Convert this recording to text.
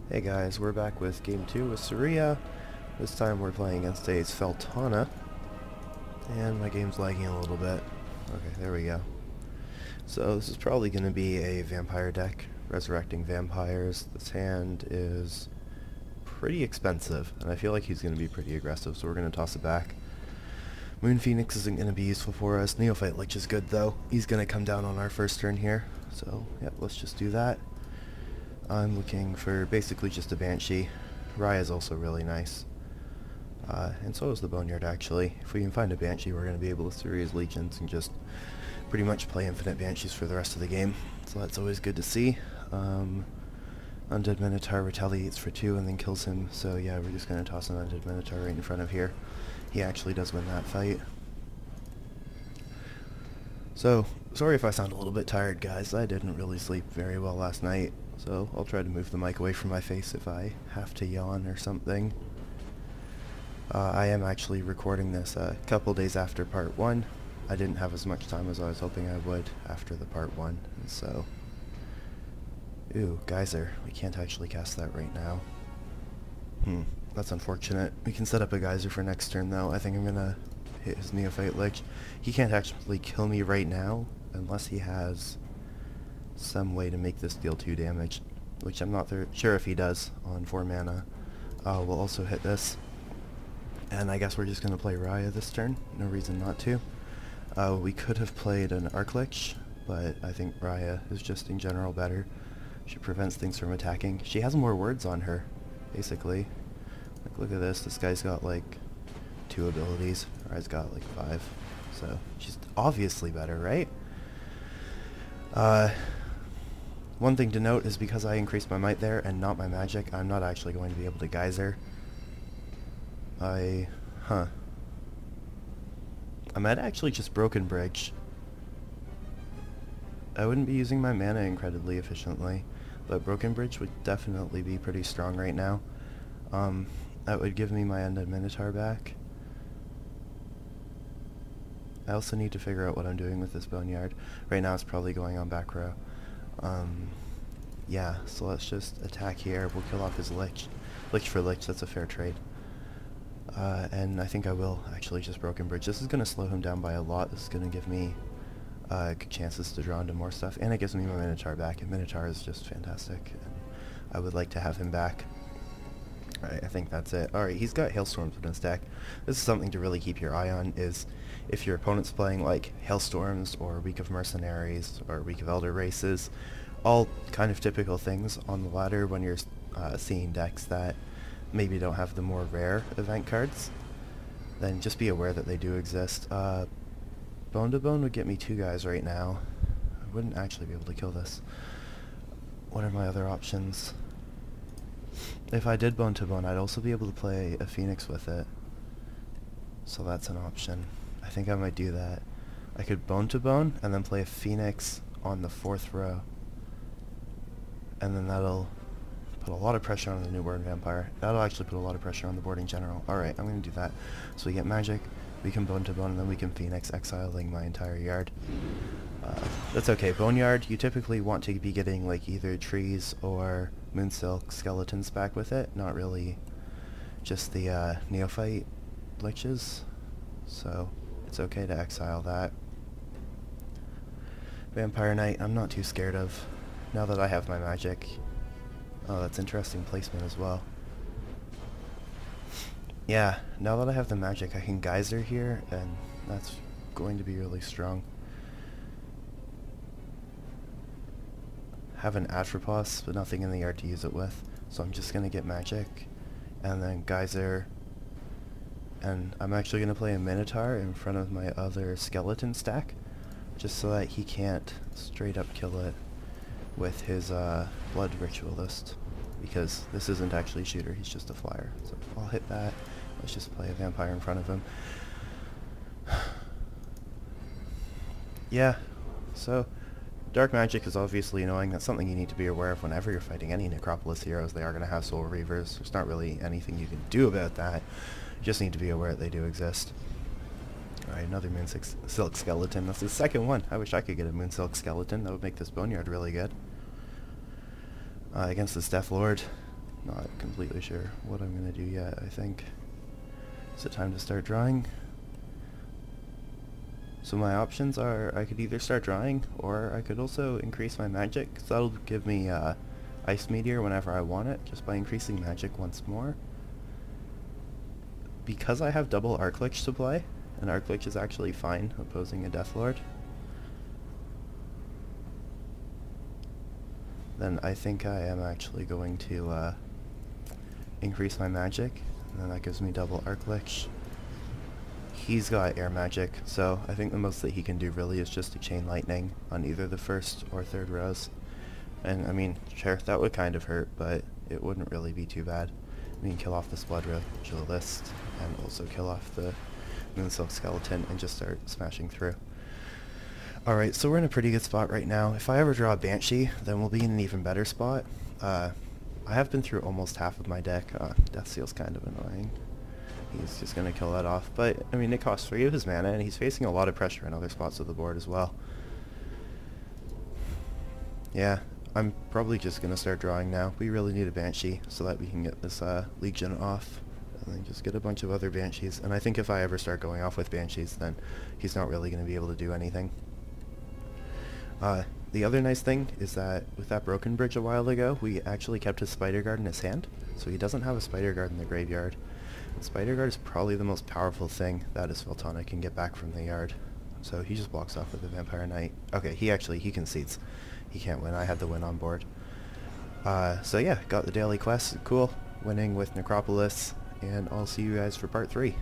Hey guys, we're back with game 2 with Seria. This time we're playing against a Sveltana. And my game's lagging a little bit. Okay, there we go. So this is probably going to be a vampire deck, resurrecting vampires. This hand is pretty expensive, and I feel like he's going to be pretty aggressive, so we're going to toss it back. Moon Phoenix isn't going to be useful for us. Neophyte Lich is good though. He's going to come down on our first turn here. So, yeah, let's just do that. I'm looking for basically just a Banshee. Raya is also really nice. And so is the Boneyard, actually. If we can find a Banshee, we're going to be able to Seria's Legions and just pretty much play infinite Banshees for the rest of the game. So that's always good to see. Undead Minotaur retaliates for 2 and then kills him. So yeah, we're just going to toss an Undead Minotaur right in front of here. He actually does win that fight. So, sorry if I sound a little bit tired, guys. I didn't really sleep very well last night. So I'll try to move the mic away from my face if I have to yawn or something. I am actually recording this a couple days after part 1. I didn't have as much time as I was hoping I would after the part 1, and so... Ooh, Geyser. We can't actually cast that right now. That's unfortunate. We can set up a Geyser for next turn though. I think I'm gonna hit his Neophyte Lich. He can't actually kill me right now unless he has some way to make this deal 2 damage, which I'm not sure if he does on 4 mana. We'll also hit this, and I guess we're just going to play Raya this turn. No reason not to. We could have played an Arc Lich, but I think Raya is just in general better. She prevents things from attacking. She has more words on her, basically. Like, look at this. This guy's got like 2 abilities. Raya's got like 5. So she's obviously better, right? One thing to note is because I increased my might there and not my magic, I'm not actually going to be able to Geyser. I might actually just Broken Bridge. I wouldn't be using my mana incredibly efficiently, but Broken Bridge would definitely be pretty strong right now. That would give me my Undead Minotaur back. I also need to figure out what I'm doing with this Boneyard. Right now it's probably going on back row. Yeah, so let's just attack here. We'll kill off his Lich. Lich for Lich, that's a fair trade. And I think I will actually just Broken Bridge. This is going to slow him down by a lot. This is going to give me good chances to draw into more stuff. And it gives me my Minotaur back. And Minotaur is just fantastic. And I would like to have him back. Alright, I think that's it. Alright, he's got Hailstorms in his deck. This is something to really keep your eye on, is if your opponent's playing like Hailstorms or Week of Mercenaries or Week of Elder Races, all kind of typical things on the ladder when you're seeing decks that maybe don't have the more rare event cards, then just be aware that they do exist. Bone to Bone would get me 2 guys right now. I wouldn't actually be able to kill this. What are my other options? If I did Bone to Bone, I'd also be able to play a Phoenix with it. So that's an option. I think I might do that. I could Bone to Bone and then play a Phoenix on the 4th row. And then that'll put a lot of pressure on the newborn vampire. That'll actually put a lot of pressure on the board in general. Alright, I'm going to do that. So we get magic, we can Bone to Bone, and then we can Phoenix, exiling my entire yard. That's okay. Boneyard, you typically want to be getting like either trees or Moonsilk skeletons back with it, not really just the Neophyte Liches. So it's okay to exile that. Vampire Knight, I'm not too scared of. Now that I have my magic. Oh, that's interesting placement as well. Yeah, now that I have the magic, I can Geyser here, and that's going to be really strong. Have an Atropos, but nothing in the yard to use it with, so I'm just going to get magic, and then Geyser, and I'm actually going to play a Minotaur in front of my other skeleton stack, just so that he can't straight up kill it with his Blood Ritualist, because this isn't actually a shooter, he's just a flyer. So I'll hit that. Let's just play a vampire in front of him. Yeah, so Dark Magic is obviously annoying. That's something you need to be aware of whenever you're fighting any Necropolis heroes. They are going to have Soul Reavers. There's not really anything you can do about that. You just need to be aware that they do exist. Alright, another Moonsilk Skeleton. That's the second one. I wish I could get a Moonsilk Skeleton. That would make this Boneyard really good. Against this Death Lord, Not completely sure what I'm gonna do yet, I think. Is it time to start drawing? So my options are, I could either start drawing, or I could also increase my magic, because that'll give me Ice Meteor whenever I want it, just by increasing magic once more. Because I have double Arc Lich to play, and Arc Lich is actually fine opposing a Death Lord, then I think I am actually going to increase my magic, and then that gives me double Arc Lich. He's got air magic, so I think the most that he can do really is just to chain lightning on either the first or third rows. And I mean, sure, that would kind of hurt, but it wouldn't really be too bad. I mean, kill off this Blood Ritualist, and also kill off the Moonsilk Skeleton, and just start smashing through. Alright, so we're in a pretty good spot right now. If I ever draw a Banshee, then we'll be in an even better spot. I have been through almost half of my deck. Death Seal's kind of annoying. He's just going to kill that off. But, I mean, it costs 3 of his mana, and he's facing a lot of pressure in other spots of the board as well. Yeah, I'm probably just going to start drawing now. We really need a Banshee so that we can get this Legion off. And then just get a bunch of other Banshees. And I think if I ever start going off with Banshees, then he's not really going to be able to do anything. The other nice thing is that with that Broken Bridge a while ago, we actually kept his Spider Guard in his hand. So he doesn't have a Spider Guard in the graveyard. Spider Guard is probably the most powerful thing that his Feltana can get back from the yard. So he just blocks off with the Vampire Knight. Okay, he concedes. He can't win. I had the win on board. So yeah, got the daily quest. Cool. Winning with Necropolis. And I'll see you guys for part 3.